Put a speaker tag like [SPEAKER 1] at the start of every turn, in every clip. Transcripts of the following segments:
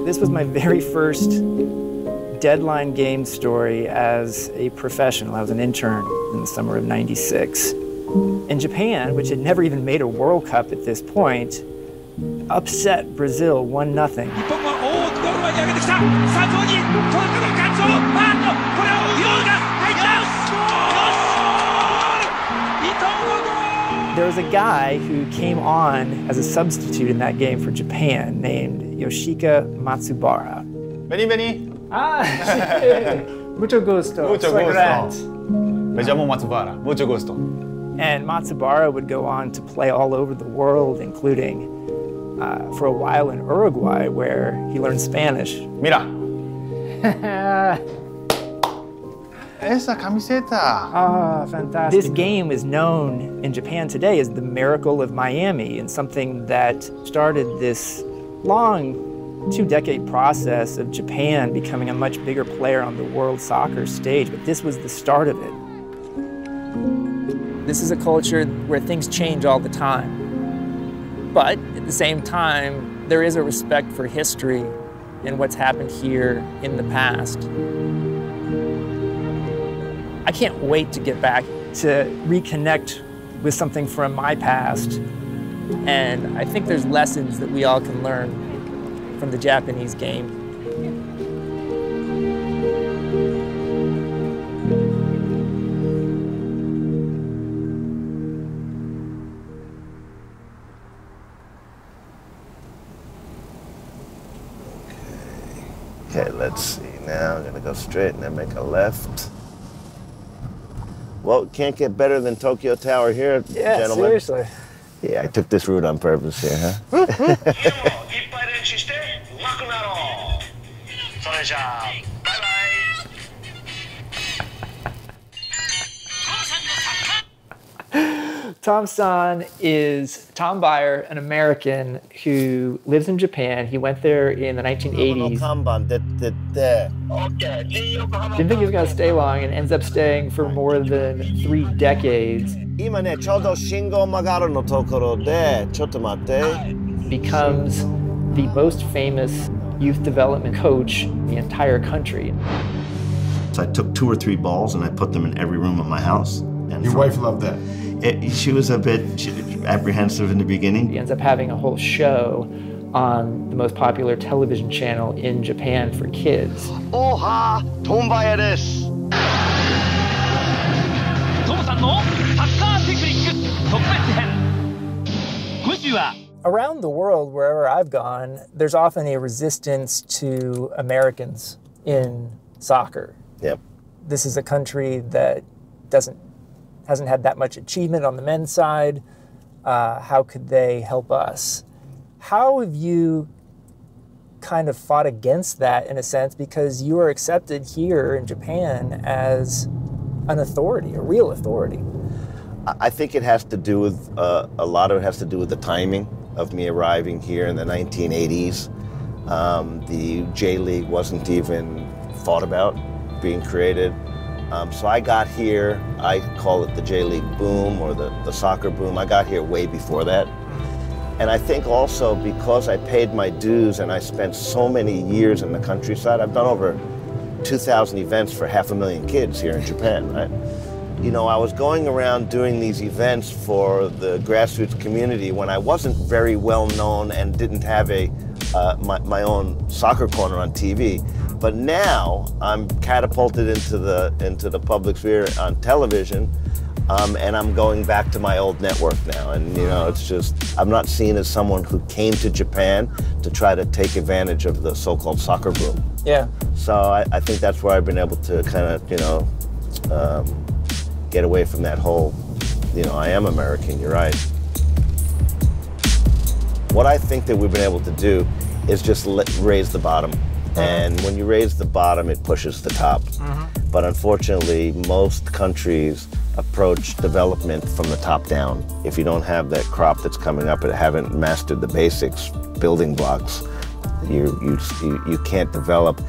[SPEAKER 1] This was my very first deadline game story as a professional. I was an intern in the summer of '96. And Japan, which had never even made a World Cup at this point, upset Brazil 1-0. There was a guy who came on as a substitute in that game for Japan named Yoshika Matsubara.
[SPEAKER 2] Vení, vení.
[SPEAKER 1] Ah, mucho gusto.
[SPEAKER 2] Mucho
[SPEAKER 1] Soy
[SPEAKER 2] gusto.
[SPEAKER 1] Grant.
[SPEAKER 2] Me llamo Matsubara. Mucho gusto.
[SPEAKER 1] And Matsubara would go on to play all over the world, including for a while in Uruguay, where he learned Spanish.
[SPEAKER 2] Mira. Esa camiseta.
[SPEAKER 1] Ah, fantastic. This game is known in Japan today as the Miracle of Miami, and something that started this long 2-decade process of Japan becoming a much bigger player on the world soccer stage, but this was the start of it. This is a culture where things change all the time. But at the same time, there is a respect for history and what's happened here in the past. I can't wait to get back to reconnect with something from my past. And I think there's lessons that we all can learn from the Japanese game.
[SPEAKER 3] Okay, let's see. Now I'm gonna go straight and then make a left. Well, can't get better than Tokyo Tower here,
[SPEAKER 1] Yeah,
[SPEAKER 3] gentlemen.
[SPEAKER 1] seriously.
[SPEAKER 3] Yeah, I took this route on purpose here, huh?
[SPEAKER 1] Tom-san is Tom Bayer, an American who lives in Japan. He went there in the 1980s. Didn't think he was going to stay long and ends up staying for more than 3 decades. Becomes the most famous youth development coach in the entire country.
[SPEAKER 3] So I took 2 or 3 balls and I put them in every room of my house. And
[SPEAKER 2] Your wife loved that.
[SPEAKER 3] She was a bit apprehensive in the beginning.
[SPEAKER 1] He ends up having a whole show on the most popular television channel in Japan for kids.
[SPEAKER 3] Oha, Tombaya desu.
[SPEAKER 1] Around the world, wherever I've gone, there's often a resistance to Americans in soccer.
[SPEAKER 3] Yep.
[SPEAKER 1] This is a country that hasn't had that much achievement on the men's side. How could they help us? How have you kind of fought against that in a sense, because you are accepted here in Japan as an authority, a real authority?
[SPEAKER 3] I think it has to do with, a lot of it has to do with the timing of me arriving here in the 1980s. The J-League wasn't even thought about being created. So I got here, I call it the J-League boom or the soccer boom. I got here way before that. And I think also because I paid my dues and I spent so many years in the countryside, I've done over 2,000 events for 500,000 kids here in Japan, right? You know, I was going around doing these events for the grassroots community when I wasn't very well known and didn't have my own soccer corner on TV. But now I'm catapulted into the public sphere on television, and I'm going back to my old network now. And you know, it's just, I'm not seen as someone who came to Japan to try to take advantage of the so-called soccer boom.
[SPEAKER 1] Yeah.
[SPEAKER 3] So I think that's where I've been able to kind of, you know, get away from that whole, you know, I am American, you're right. What I think that we've been able to do is just raise the bottom. And when you raise the bottom, it pushes the top. But unfortunately, most countries approach development from the top down. If you don't have that crop that's coming up and haven't mastered the basics, building blocks, you can't develop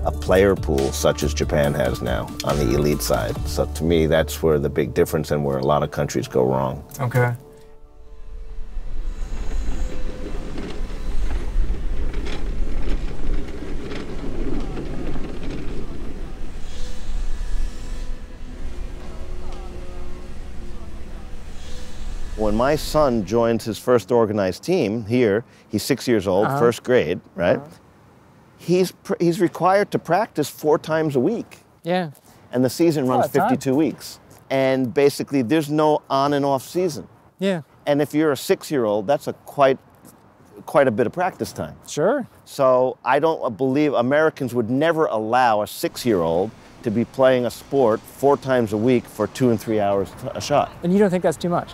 [SPEAKER 3] a player pool such as Japan has now on the elite side. So to me, that's where the big difference and where a lot of countries go wrong.
[SPEAKER 1] Okay.
[SPEAKER 3] When my son joins his first organized team here, he's 6 years old, first grade, right? He's required to practice 4 times a week.
[SPEAKER 1] Yeah.
[SPEAKER 3] And the season runs 52 weeks. And basically, there's no on and off season.
[SPEAKER 1] Yeah.
[SPEAKER 3] And if you're a 6-year-old, that's quite a bit of practice time.
[SPEAKER 1] Sure.
[SPEAKER 3] So I don't believe Americans would never allow a 6-year-old to be playing a sport 4 times a week for 2 and 3 hours a shot.
[SPEAKER 1] And you don't think that's too much?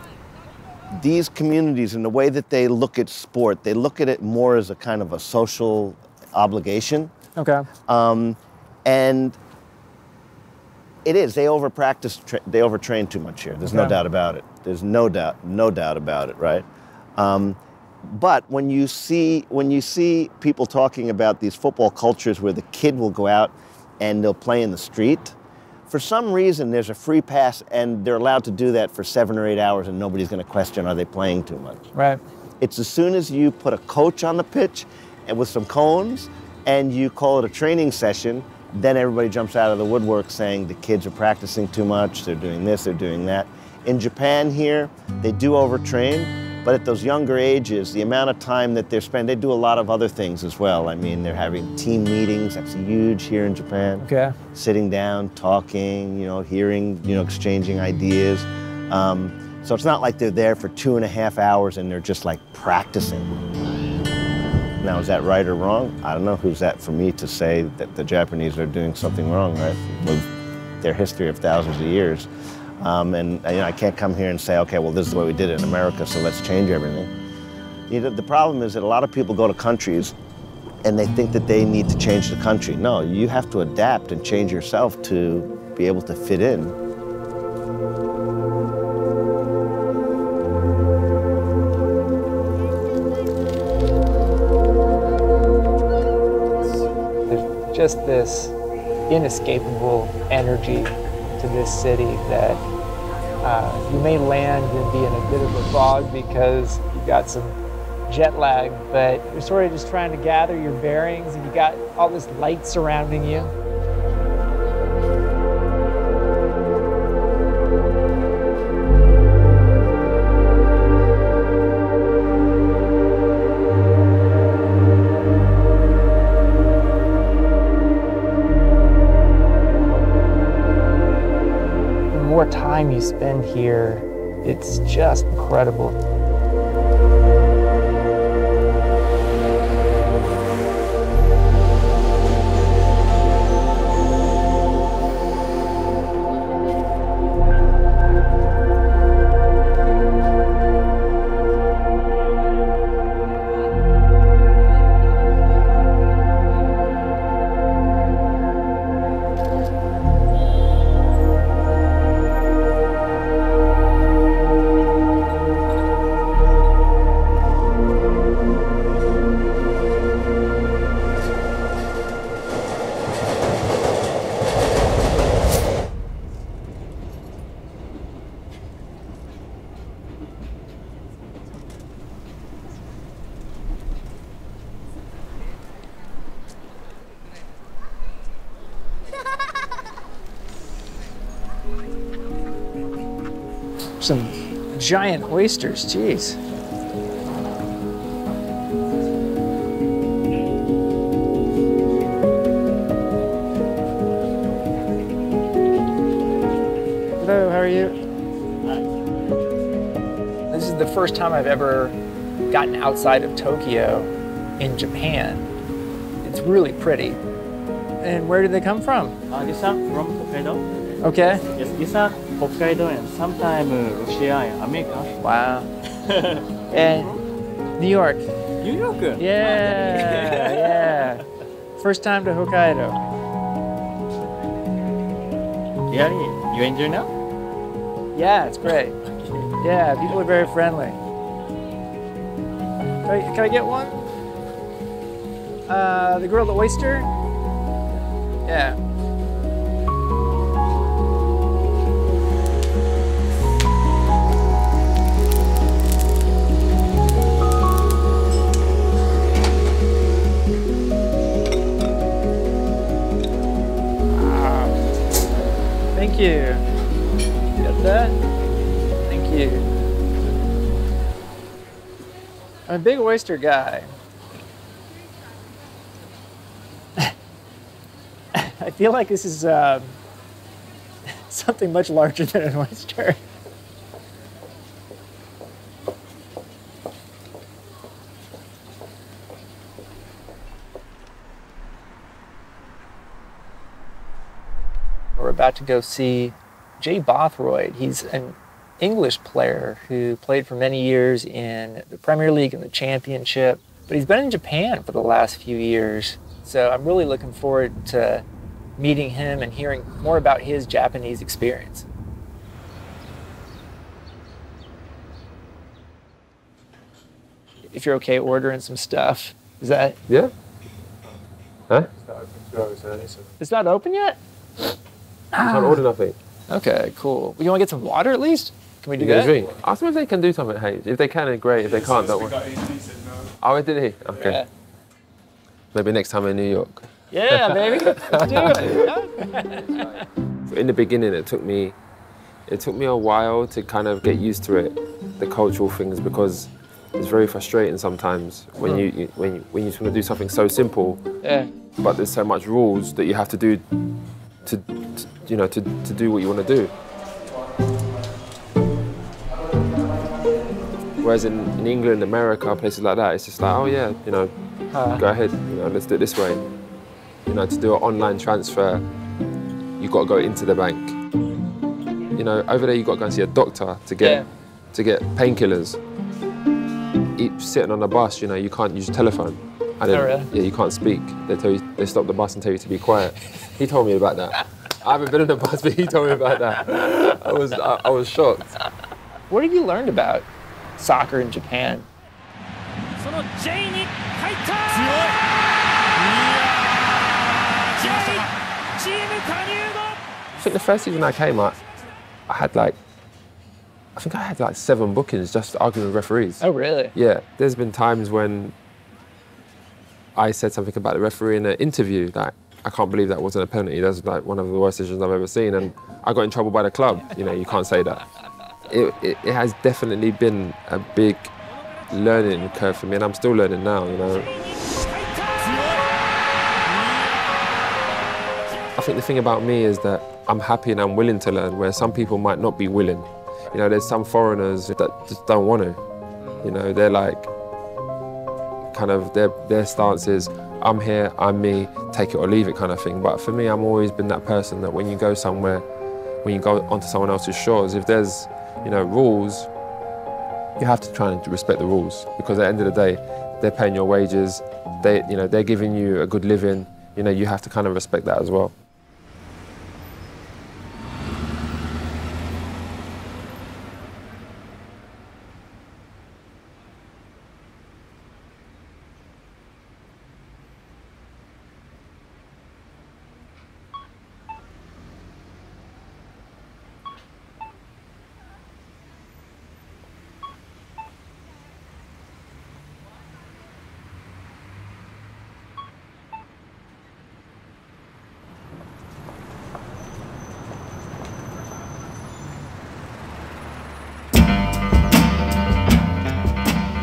[SPEAKER 3] These communities, in the way that they look at sport, they look at it more as a kind of a social obligation.
[SPEAKER 1] Okay.
[SPEAKER 3] And it is. They they overtrain too much here. There's no doubt about it. There's no doubt about it, right? But when you see people talking about these football cultures where the kid will go out and they'll play in the street, for some reason there's a free pass and they're allowed to do that for 7 or 8 hours and nobody's going to question, are they playing too much?
[SPEAKER 1] Right.
[SPEAKER 3] It's as soon as you put a coach on the pitch and with some cones and you call it a training session, then everybody jumps out of the woodwork saying the kids are practicing too much, they're doing this, they're doing that. In Japan here, they do overtrain, but at those younger ages, the amount of time that they're spending, they do a lot of other things as well. I mean, they're having team meetings, that's huge here in Japan.
[SPEAKER 1] Okay.
[SPEAKER 3] Sitting down, talking, hearing, exchanging ideas. So it's not like they're there for 2.5 hours and they're just like practicing. Now, is that right or wrong? I don't know. Who's that for me to say that the Japanese are doing something wrong, right? With their history of thousands of years. And I can't come here and say, okay, well, this is the way we did it in America, so let's change everything. The problem is that a lot of people go to countries and they think that they need to change the country. No, you have to adapt and change yourself to be able to fit in.
[SPEAKER 1] There's just this inescapable energy to this city that you may land and be in a bit of a fog because you've got some jet lag, but you're sort of just trying to gather your bearings and you got all this light surrounding you. The more time you spend here, it's just incredible. Some giant oysters, jeez. Hello, how are you? Hi. This is the first time I've ever gotten outside of Tokyo in Japan. It's really pretty. And where did they come from?
[SPEAKER 4] These are from Hokkaido.
[SPEAKER 1] Okay.
[SPEAKER 4] Yes, these are Hokkaido and sometimes Russia and America.
[SPEAKER 1] Wow. And New York,
[SPEAKER 4] New York?
[SPEAKER 1] Yeah, yeah. First time to Hokkaido.
[SPEAKER 4] Really? You enjoy now?
[SPEAKER 1] Yeah, it's great. Yeah, people are very friendly. Can I get one? The grilled oyster? Yeah. Thank you. Got that? Thank you. I'm a big oyster guy. I feel like this is something much larger than an oyster. We're about to go see Jay Bothroyd. He's an English player who played for many years in the Premier League and the Championship, but he's been in Japan for the last few years. So I'm really looking forward to meeting him and hearing more about his Japanese experience. If you're okay ordering some stuff, is that?
[SPEAKER 5] Yeah. Huh?
[SPEAKER 1] It's not open yet?
[SPEAKER 5] Can't order nothing.
[SPEAKER 1] Okay, cool. You want to get some water at least? Can we do
[SPEAKER 5] You get
[SPEAKER 1] that?
[SPEAKER 5] a drink? Ask them if they can do something, hey. If they can, then great. If they can't, don't worry. Oh, did he? Okay.
[SPEAKER 1] Yeah.
[SPEAKER 5] Maybe next time in New York.
[SPEAKER 1] Yeah, baby. Let's do it.
[SPEAKER 5] In the beginning, it took me a while to kind of get used to it, the cultural things, because it's very frustrating sometimes when you just want to do something so simple,
[SPEAKER 1] Yeah.
[SPEAKER 5] but there's so much rules that you have to do to do what you want to do. Whereas in England, America, places like that, it's just like, oh yeah, go ahead, let's do it this way. To do an online transfer, you've got to go into the bank. Over there you've got to go and see a doctor to get painkillers. Sitting on a bus, you can't use your telephone. And then,
[SPEAKER 1] really?
[SPEAKER 5] Yeah, you can't speak. They stop the bus and tell you to be quiet. He told me about that. I haven't been on the bus, but he told me about that. I was shocked.
[SPEAKER 1] What have you learned about soccer in Japan?
[SPEAKER 5] I think the first season I came, I had like 7 bookings just arguing with referees.
[SPEAKER 1] Oh, really?
[SPEAKER 5] Yeah, there's been times when I said something about the referee in an interview that I can't believe that wasn't a penalty. That's like one of the worst decisions I've ever seen, and I got in trouble by the club. You can't say that. It has definitely been a big learning curve for me, and I'm still learning now. I think the thing about me is that I'm happy and I'm willing to learn, where some people might not be willing. There's some foreigners that just don't want to. They're like, kind of, their stance is, I'm here, I'm me, take it or leave it kind of thing. But for me, I've always been that person that when you go somewhere, when you go onto someone else's shores, if there's, rules, you have to try and respect the rules, because at the end of the day, they're paying your wages, they're giving you a good living, you have to kind of respect that as well.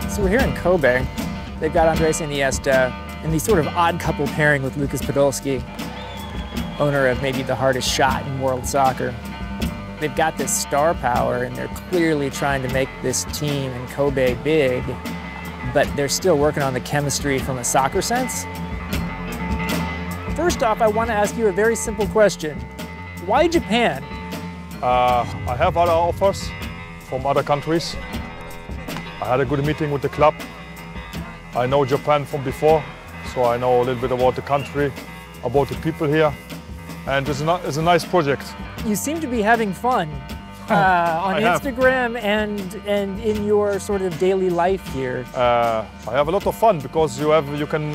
[SPEAKER 1] So we're here in Kobe. They've got Andres Iniesta and the sort of odd couple pairing with Lucas Podolski, owner of maybe the hardest shot in world soccer. They've got this star power and they're clearly trying to make this team in Kobe big, but they're still working on the chemistry from a soccer sense. First off, I want to ask you a very simple question. Why Japan?
[SPEAKER 6] I have other offers from other countries. I had a good meeting with the club. I know Japan from before, so I know a little bit about the country, about the people here, and it's a nice project.
[SPEAKER 1] You seem to be having fun on Instagram and in your sort of daily life here.
[SPEAKER 6] I have a lot of fun because you can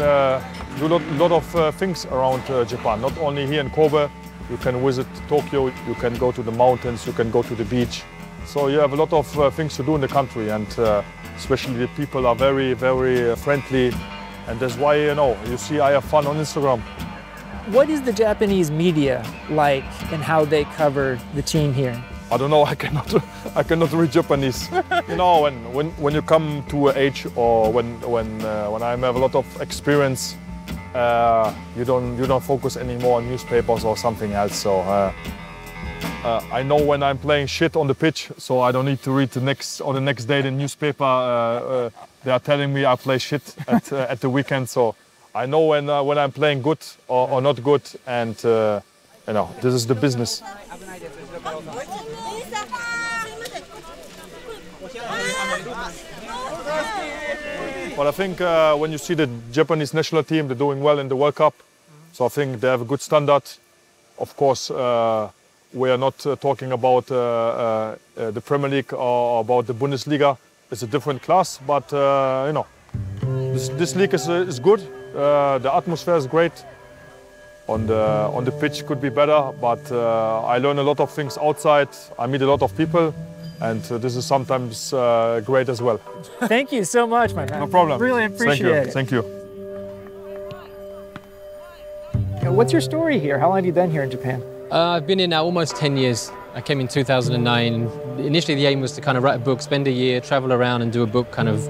[SPEAKER 6] do a lot of things around Japan. Not only here in Kobe, you can visit Tokyo, you can go to the mountains, you can go to the beach. So you have a lot of things to do in the country, and especially the people are very, very friendly, and that's why you see I have fun on Instagram.
[SPEAKER 1] What is the Japanese media like and how they cover the team here?
[SPEAKER 6] I don't know. I cannot read Japanese. When you come to an age or when I have a lot of experience, you don't focus anymore on newspapers or something else. So I know when I'm playing shit on the pitch, so I don't need to read the next day the newspaper. They are telling me I play shit at the weekend. So I know when I'm playing good or not good, and this is the business. But I think when you see the Japanese national team, they're doing well in the World Cup. So I think they have a good standard. Of course, we are not talking about the Premier League or about the Bundesliga. It's a different class, but this league is good. The atmosphere is great. On the pitch could be better, but I learn a lot of things outside. I meet a lot of people, and this is sometimes great as well.
[SPEAKER 1] Thank you so much, my man.
[SPEAKER 6] No problem.
[SPEAKER 1] Really appreciate it.
[SPEAKER 6] Thank you.
[SPEAKER 1] What's your story here? How long have you been here in Japan?
[SPEAKER 7] I've been here now almost 10 years. I came in 2009. Initially, the aim was to kind of write a book, spend a year, travel around and do a book kind of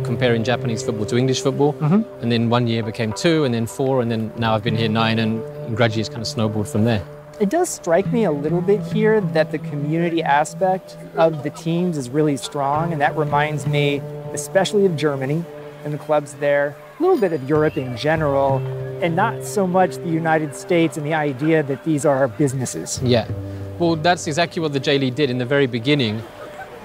[SPEAKER 7] comparing Japanese football to English football. And then 1 year became 2, and then 4, and then now I've been here 9, and gradually it's kind of snowballed from there.
[SPEAKER 1] It does strike me a little bit here that the community aspect of the teams is really strong, and that reminds me especially of Germany and the clubs there, a little bit of Europe in general, and not so much the United States and the idea that these are businesses.
[SPEAKER 7] Yeah, well, that's exactly what the J-League did in the very beginning.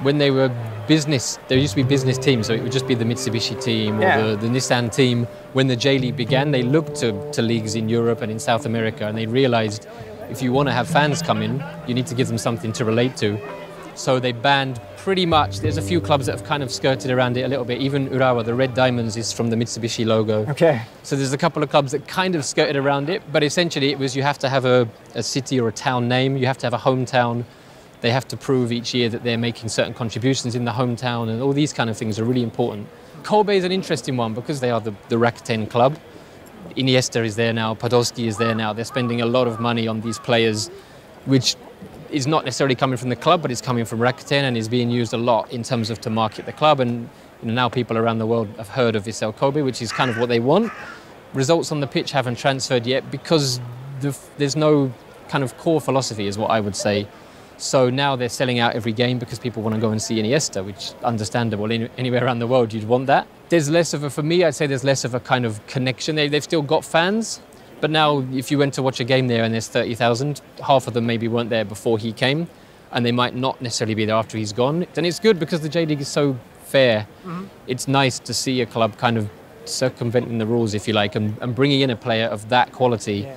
[SPEAKER 7] When they were business, there used to be business teams, so it would just be the Mitsubishi team or the Nissan team. When the J-League began, they looked to leagues in Europe and in South America, and they realized if you want to have fans come in, you need to give them something to relate to. So they banned pretty much, there's a few clubs that have kind of skirted around it a little bit. Even Urawa, the Red Diamonds, is from the Mitsubishi logo.
[SPEAKER 1] Okay.
[SPEAKER 7] So there's a couple of clubs that kind of skirted around it, but essentially it was you have to have a city or a town name, you have to have a hometown. They have to prove each year that they're making certain contributions in the hometown, and all these kind of things are really important. Kobe is an interesting one because they are the Rakuten club. Iniesta is there now, Podolski is there now. They're spending a lot of money on these players, which is not necessarily coming from the club, but it's coming from Rakuten and is being used a lot in terms of to market the club. And now people around the world have heard of Vissel Kobe, which is kind of what they want. Results on the pitch haven't transferred yet because there's no kind of core philosophy, is what I would say. So now they're selling out every game because people want to go and see Iniesta, which is understandable. Anywhere around the world, you'd want that. There's less of a, for me, I'd say there's less of a kind of connection. They've still got fans, but now if you went to watch a game there and there's 30,000, half of them maybe weren't there before he came, and they might not necessarily be there after he's gone. Then it's good because the J-League is so fair. It's nice to see a club kind of circumventing the rules, if you like, and bringing in a player of that quality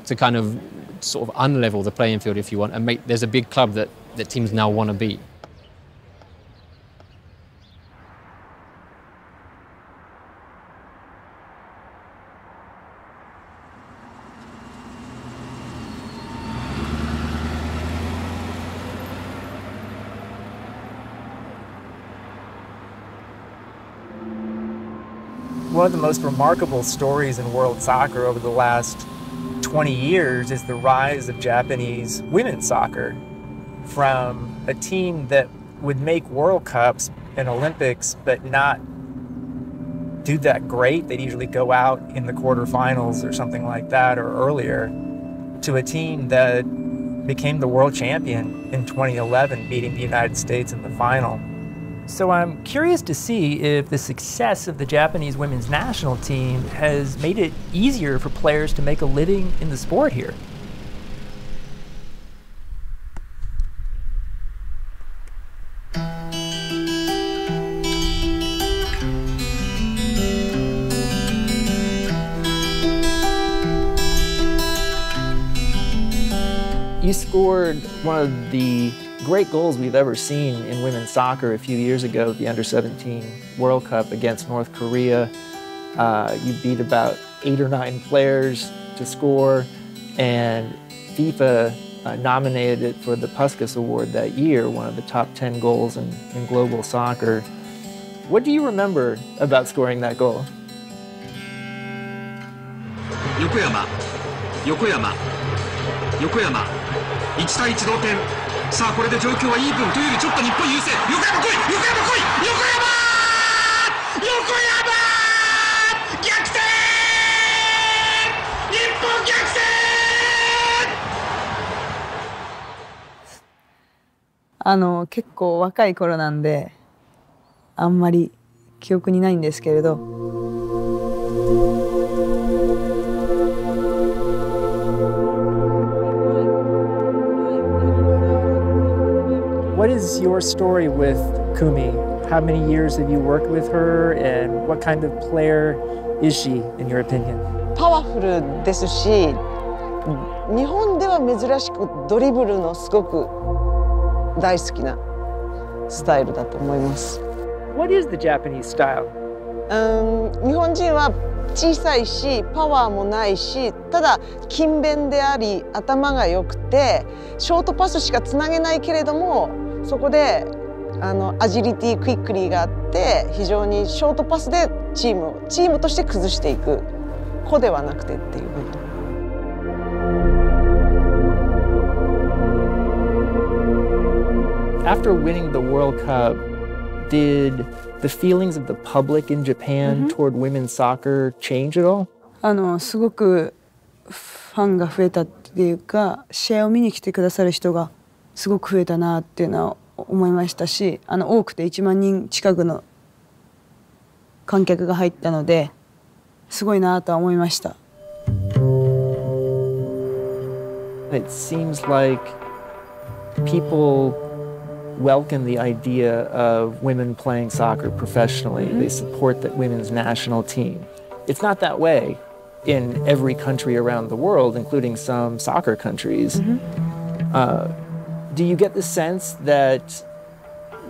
[SPEAKER 7] to kind of sort of unlevel the playing field, if you want, and make there's a big club that teams now want to beat.
[SPEAKER 1] One of the most remarkable stories in world soccer over the last 20 years is the rise of Japanese women's soccer from a team that would make World Cups and Olympics but not do that great. They'd usually go out in the quarterfinals or something like that or earlier, to a team that became the world champion in 2011, beating the United States in the final. So I'm curious to see if the success of the Japanese women's national team has made it easier for players to make a living in the sport here. You scored one of the great goals we've ever seen in women's soccer a few years ago at the Under-17 World Cup against North Korea. You beat about 8 or 9 players to score, and FIFA nominated it for the Puskas Award that year, one of the top 10 goals in global soccer. What do you remember about scoring that goal?
[SPEAKER 8] 横山1対1同点。さあこれで状況はイーブンというよりちょっと日本優勢。横山来い逆転日本逆
[SPEAKER 9] 転。結構若い頃なんであんまり記憶にないんですけれど。
[SPEAKER 1] What is your story with Kumi? How many years have you worked with her, and what kind of player is she, in your opinion?
[SPEAKER 10] パワフルですし、日本では珍しくドリブルのすごく大好きなスタイルだと思います。
[SPEAKER 1] What is the Japanese style?
[SPEAKER 10] 日本人は小さいしパワーもないし、ただ勤勉であり頭が良くてショートパスしかつなげないけれども、そこでアジリティクイックリーがあって非常にショートパスでチームとして崩していく子ではなくてっていう部分。
[SPEAKER 1] After winning the World Cup, did the feelings of the public in Japan toward women's soccer change at all?
[SPEAKER 9] すごくファンが増えたっていうか、試合を見に来てくださる人がすごく増えたなっていうのは思いましたし、多くて1万人近くの観客が入ったのですごいなとは思いました。
[SPEAKER 1] It seems like people welcome the idea of women playing soccer professionally. They support the women's national team. It's not that way in every country around the world, including some soccer countries. Do you get the sense that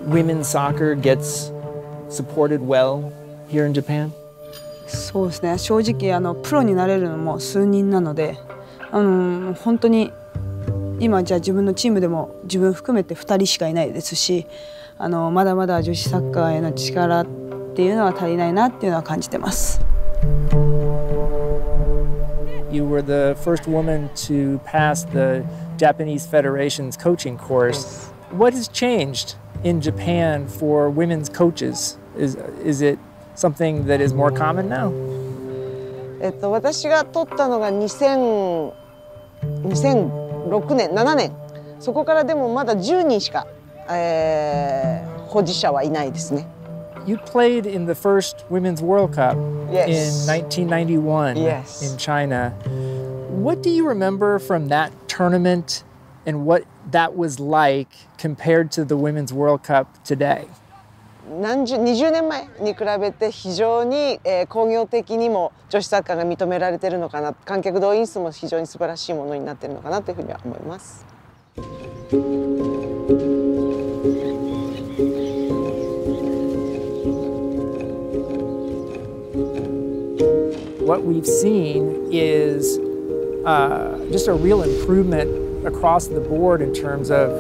[SPEAKER 1] women's soccer gets supported well here in Japan?
[SPEAKER 9] そうですね。正直プロになれるのも数人なので、本当に今じゃあ自分のチームでも自分含めて2人しかいないですし、まだまだ女子サッカーへの力っていうのは足りないなっていうのは感じてます。
[SPEAKER 1] You were the first woman to pass the Japanese Federation's coaching course. What has changed in Japan for women's coaches? Is it something that is more common now?
[SPEAKER 10] 私が取ったのが2006年、7年。そこからでもまだ10人しか、保持者はいないですね。
[SPEAKER 1] You played in the first Women's World Cup in 1991 in China. What do you remember from that tournament and what that was like compared to the Women's World Cup today?
[SPEAKER 10] 20年前に比べて非常に工業的にも女子サッカーが認められているのかな、観客動員数も非常に素晴らしいものになっているのかなというふうには思います。
[SPEAKER 1] What we've seen is just a real improvement across the board in terms of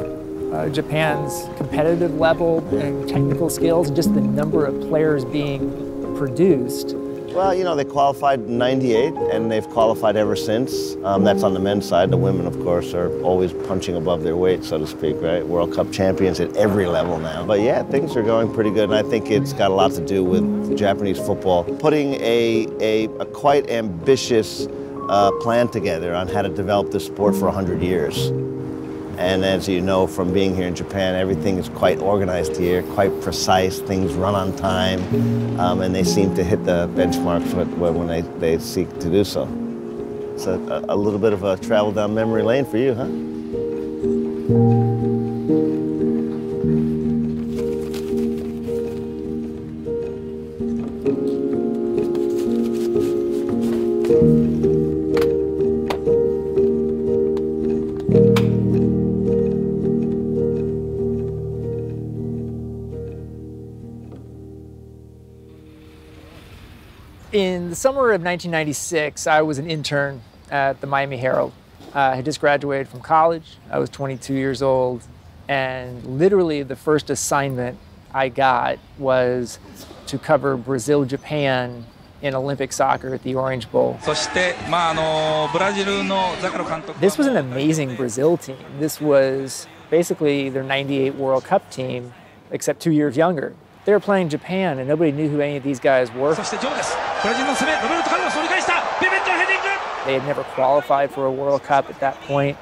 [SPEAKER 1] Japan's competitive level and technical skills, and just the number of players being produced.
[SPEAKER 3] Well, you know, they qualified in '98, and they've qualified ever since. That's on the men's side. The women, of course, are always punching above their weight, so to speak, right? World Cup champions at every level now. But yeah, things are going pretty good, and I think it's got a lot to do with Japanese football putting a quite ambitious plan together on how to develop the sport for 100 years. And as you know from being here in Japan, everything is quite organized here, quite precise, things run on time, and they seem to hit the benchmarks when they seek to do so. It's a little bit of a travel down memory lane for you, huh?
[SPEAKER 1] the summer of 1996, I was an intern at the Miami Herald. I had just graduated from college. I was 22 years old. And literally the first assignment I got was to cover Brazil-Japan in Olympic soccer at the Orange Bowl. This was an amazing Brazil team. This was basically their '98 World Cup team, except 2 years younger. They were playing Japan, and nobody knew who any of these guys were. They had never qualified for a World Cup at that point,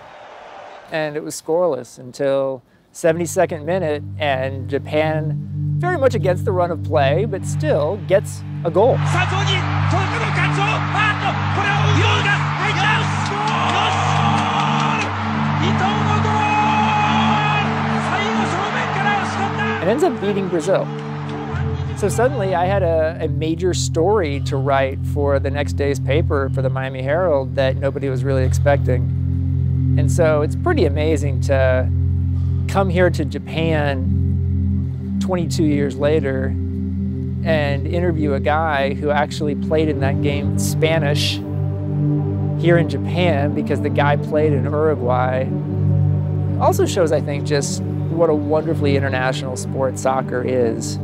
[SPEAKER 1] and it was scoreless until 72nd minute, and Japan, very much against the run of play, but still gets a goal. And ends up beating Brazil. So suddenly I had a major story to write for the next day's paper for the Miami Herald that nobody was really expecting. And so it's pretty amazing to come here to Japan 22 years later and interview a guy who actually played in that game in Spanish here in Japan because the guy played in Uruguay. Also shows, I think, just what a wonderfully international sport soccer is,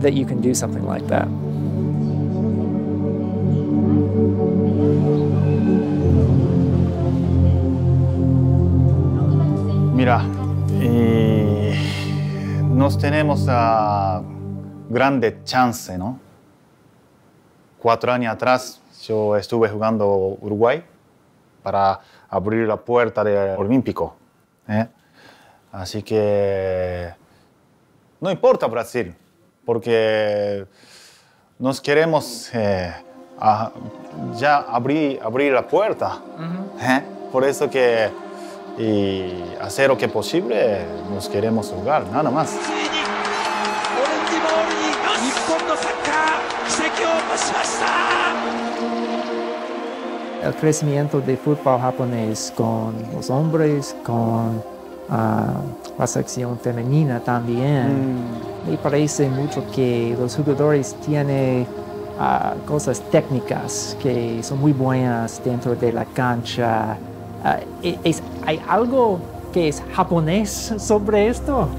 [SPEAKER 1] that you can do something like that.
[SPEAKER 2] Mira, nos tenemos a grande chance, ¿no? 4 años atrás yo estuve jugando Uruguay para abrir la puerta del Olímpico, ¿eh? Así que no importa Brasil, porque nos queremos ya abrir la puerta. ¿Eh? Por eso que y hacer lo que posible nos queremos jugar, nada más.
[SPEAKER 1] El crecimiento del fútbol japonés con los hombres, con la sección femenina también. Me parece mucho que los jugadores tienen cosas técnicas que son muy buenas dentro de la cancha. ¿Hay algo que es japonés sobre esto?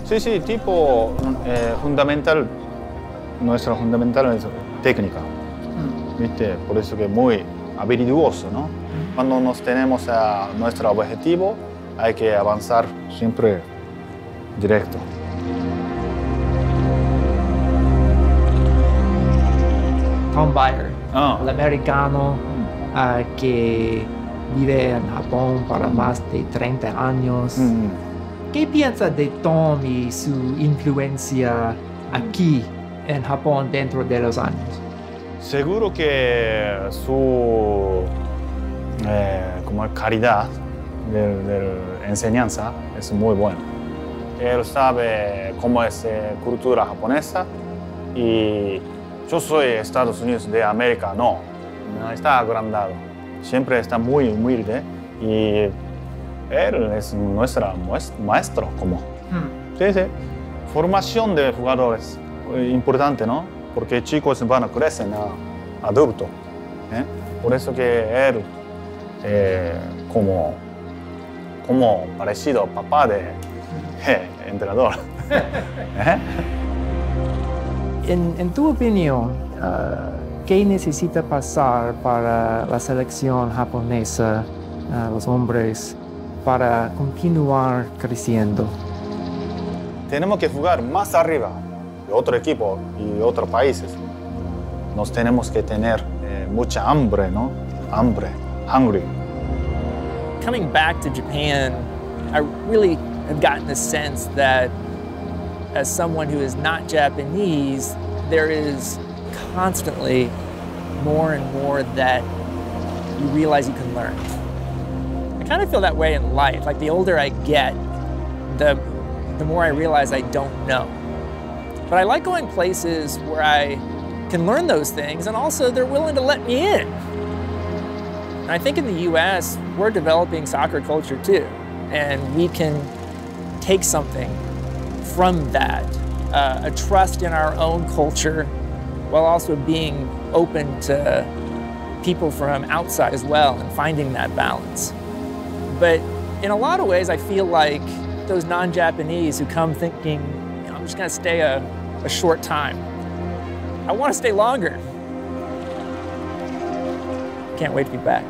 [SPEAKER 2] Sí, tipo fundamental, nuestro fundamental es técnica, ¿viste? Por eso que es muy habilidoso, ¿no? Cuando nos tenemos a nuestro objetivo, hay que avanzar siempre directo.
[SPEAKER 1] Tom Bayer, el americano que vive en Japón para más de 30 años. ¿Qué piensa de Tom y su influencia aquí en Japón dentro de los años?
[SPEAKER 2] Seguro que su como calidad de enseñanza es muy buena. Él sabe cómo es cultura japonesa y yo soy de Estados Unidos de América, no está agrandado. Siempre está muy humilde y él es nuestro maestro. Sí. Formación de jugadores, importante, ¿no? Porque chicos van a crecer a adultos. Por eso que él, como parecido papá de entrenador.
[SPEAKER 1] En tu opinión, ¿qué necesita pasar para la selección japonesa, los hombres, para continuar creciendo?
[SPEAKER 2] Tenemos que jugar más arriba de otro equipo y otros países. Nos tenemos que tener mucha hambre, ¿no? Hungry.
[SPEAKER 1] Coming back to Japan, I really have gotten the sense that as someone who is not Japanese, there is constantly more and more that you realize you can learn. I kind of feel that way in life. Like the older I get, the more I realize I don't know. But I like going places where I can learn those things and also they're willing to let me in. And I think in the US, we're developing soccer culture too. And we can take something from that, a trust in our own culture, while also being open to people from outside as well and finding that balance. But in a lot of ways, I feel like those non-Japanese who come thinking, I'm just gonna stay a short time. I wanna stay longer. Can't wait to be back.